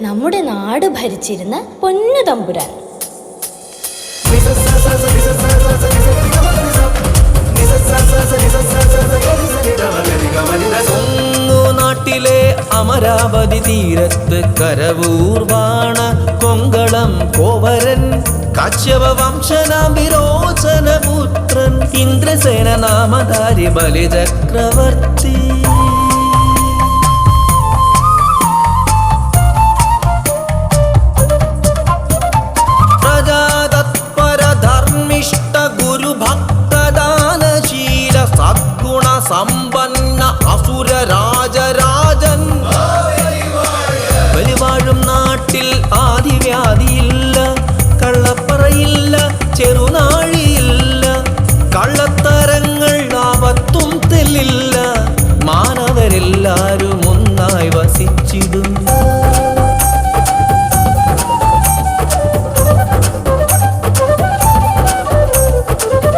നമ്മുടെ നാട് ഭരിച്ചിരുന്ന പൊന്നു തമ്പുരാൻ. നാട്ടിലെ അമരാവതി തീരത്ത് കരവൂർവാണ കൊങ്കളം കോവരൻ കാശ്യപ വംശനാം വിരോചന പുത്രൻ ഇന്ദ്രസേന നാമധാരി ബലിചക്രവർത്തി. പ്രജാതത്പര ധർമ്മിഷ്ഠ ഗുരുഭക്തദാനശീല സദ്ഗുണ സമ്പന്ന അസുര രാജരാജൻ. ബലിവാഴും നാട്ടിൽ ആദിവ്യാധിയില്ല, കള്ളപ്പറയില്ല, ചെറുനാഴിയില്ല, കള്ളത്തരങ്ങൾ ആപത്തും തെല്ലില്ല. മാനവരെല്ലാരും ഒന്നായി വസിച്ചിടും.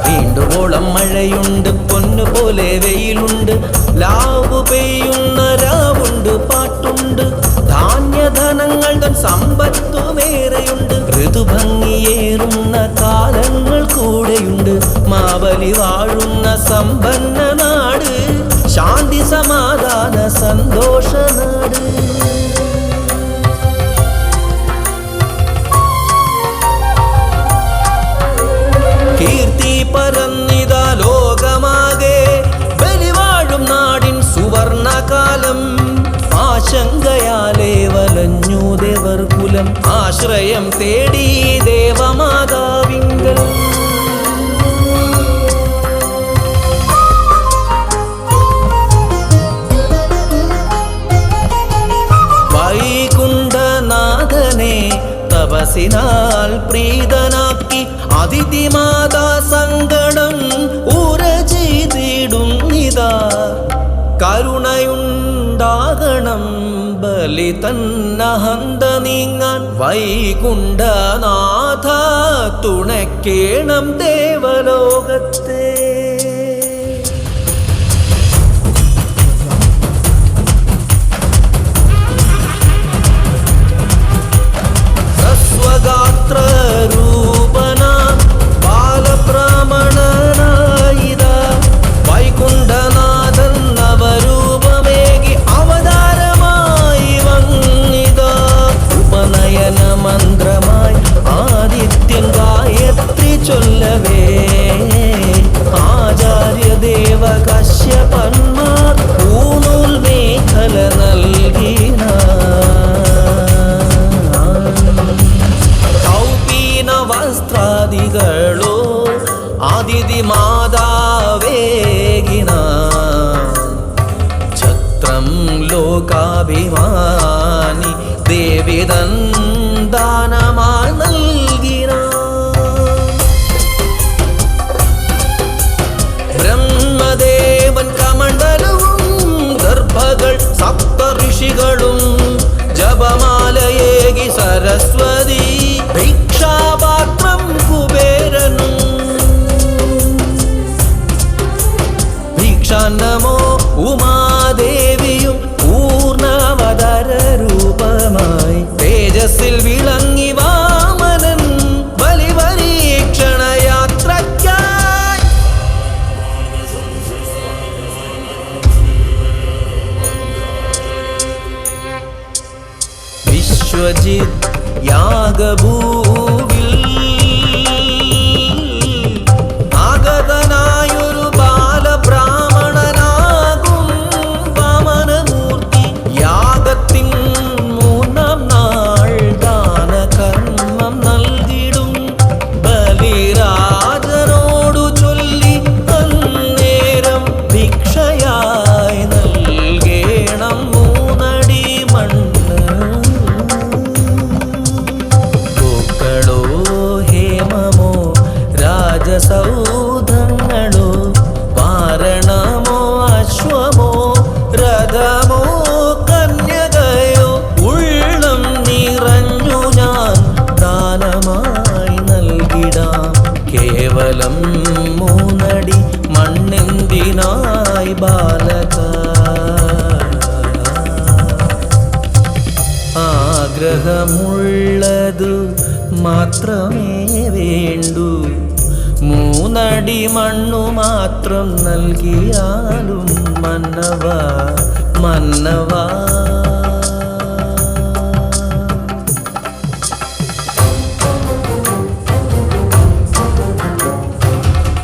വീണ്ടുവോളം മഴയുണ്ട്, പൊന്നുപോലെ വെയിലുണ്ട്, ലാവ് പെയ്യുന്ന രാവുണ്ട്, പാട്ടുണ്ട്, ധാന്യധനങ്ങൾ തൻ സമ്പത്തുമേറെയുണ്ട്, ഋതുഭംഗിയേറുന്ന കാലങ്ങൾ കൂടെയുണ്ട്. മാവലി വാഴുന്ന സമ്പന്ന നാട്, ശാന്തി സമാധാന സന്തോഷ നാട്. കീർത്തി പരന്നിത ലോകമാകെ, ബലിവാഴും നാടിൻ സുവർണകാലം. ആശങ്കയാലേ വലഞ്ഞു ദേവർ കുലം, ആശ്രയം തേടി ദേവമാതാവിങ്കൽ. വൈകുണ്ഠനാഥനെ തപസിനാൽ പ്രീതനാക്കി അതിഥിമാതാ സങ്കടം ഊര ചെയ്തിടുന്നിതാ. കരുണയുണ്ടാകണം ബലി തന്നഹന്ത നീങ്ങാൻ, വൈകുണ്ഠനാഥ തുണയ്ക്കേണം ദേവലോകത്തെ. ഹ്രസ്വഗാത്ര രൂപന ബാലബ്രാഹ്മണനായിത വൈകുണ്ഠനാഥൻ നവരൂപമേകി അവതാരമായി വന്നിത. ഉപനയന മന്ത്രമായി ആദിത്യൻ ഗായത്രി ചൊല്ലവേ, ആചാര്യദേവ കശ്യപന്മാർ ഊണൂൽ മേഖല നൽകിന. കൗപീന വസ്ത്രാദികളോ ആദിതി മാതാവേകിന. ഛത്രം ലോകാഭിമാനി ദേവിതൻ ദാനമായി നൽകിന. ബ്രഹ്മദേവൻ കമണ്ഡലവും ഗർഭകൾ സപ്ത ഋഷികളും ജപമാലയേകി സരസ്വതി ഭിക്ഷാപാത്രം കുബേരനും. ഭിക്ഷാന്നമോ ഉമാദേവിയും പൂർണ്ണവതര രൂപമായി തേജസ്സിൽ വിളങ്ങി വാമനൻ ബലിപരീക്ഷണ യാത്രയ്ക്കായി. വിശ്വജിത് യാഗഭൂവിൽ ആഗതനായൊരു ബാലബ്രാഹ്മണനാകും വാമനമൂർത്തി. യാഗത്തിൻ മൂന്നാം നാൾ ദാനകർമ്മം നൽകിടും ബലിരാജനോടു ചൊല്ലി അന്നേരം ഭിക്ഷയായി നൽകേണം മൂന്നടി മണ്ണ്. ഹേമമോ രാജസൗധങ്ങളോ വാരണമോ അശ്വമോ രഥമോ കന്യകയോ ഉള്ളം നിറഞ്ഞു ഞാൻ ദാനമായി നൽകിടാം. കേവലം മൂന്നടി മണ്ണെന്തിനായി ബാലക. ആഗ്രഹമുള്ളതു മാത്രമേ വേണ്ടൂ. 3 അടി മണ്ണു മാത്രം നൽകിയാലും മന്നവാ മന്നവാ.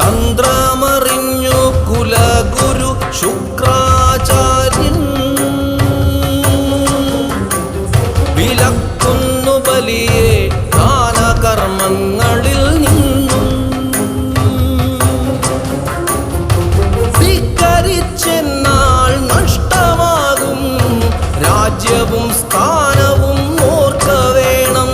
തന്ത്രമറിഞ്ഞു കുലഗുരു ശുക്രാചാര്യൻ വിലക്കുന്നു ബലിയെ ദാനകർമ്മങ്ങളിൽ നിന്നും. ധിക്കരിച്ചെന്നാൽ നഷ്ടമാകും രാജ്യവും സ്ഥാനവും ഓർക്ക വേണം.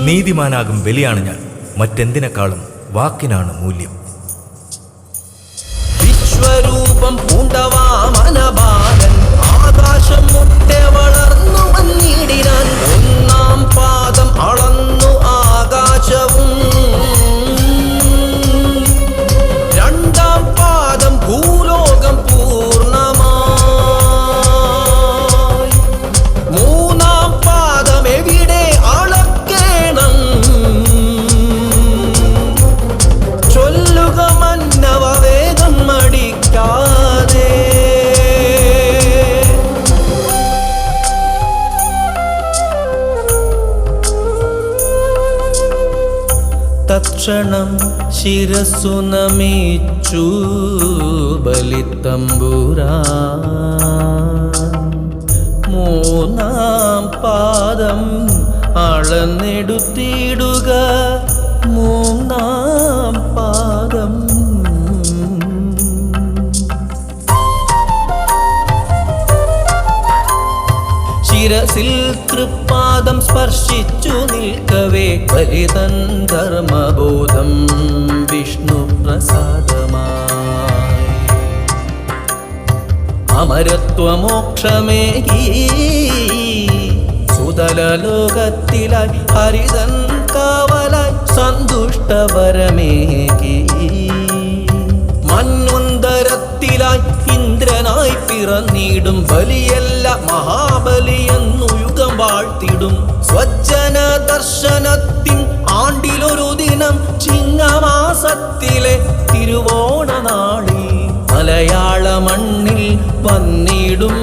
നീതിമാനാകും ബലിയാണ് ഞാൻ, മറ്റെന്തിനേക്കാളും വാക്കിനാണ് മൂല്യം. വിശ്വരൂപം പൂണ്ടവാമനബാലൻ ആകാശം മുട്ടെ വളർന്നു വന്നിടിനാൻ. 1-ാം പാദം അളന്നു ആകാശവും 2-ാം പാദം ഭൂലോകം പൂർണ്ണമായി. 3-ാം പാദം എവിടെ അളക്കേണം ചൊല്ലുക മന്നവ വേഗം മടിക്കാതെ. തക്ഷണം ശിരസ്സു നമിച്ചു ബലിത്തമ്പുരാൻ. 3-ാം പാദം അളന്നെടുത്തിടുക 3-ാം പാദം. ശിരസിൽ തൃപ്പാദം സ്പർശിച്ചു നിൽക്കവേ ബലിതൻ ധർമ്മബോധം വിഷ്ണു പ്രസാദമായി. അമരത്വമോക്ഷമേകി സുതല ലോകത്തിലായി ഹരിതൻ കാവലായി സന്തുഷ്ടവരമേകി. മന്വന്തരത്തിലായി ഇന്ദ്രനായി പിറന്നിടും ബലിയല്ല മഹാബലിയെന്നു യുഗം വാഴ്ത്തിടും. സ്വജ്ജന ദർശനത്തിൻ ആണ്ടിലൊരു ദിനം ചിങ്ങമാസത്തിലെ തിരുവോണ നാളിൽ മലയാള മണ്ണിൽ വന്നിടും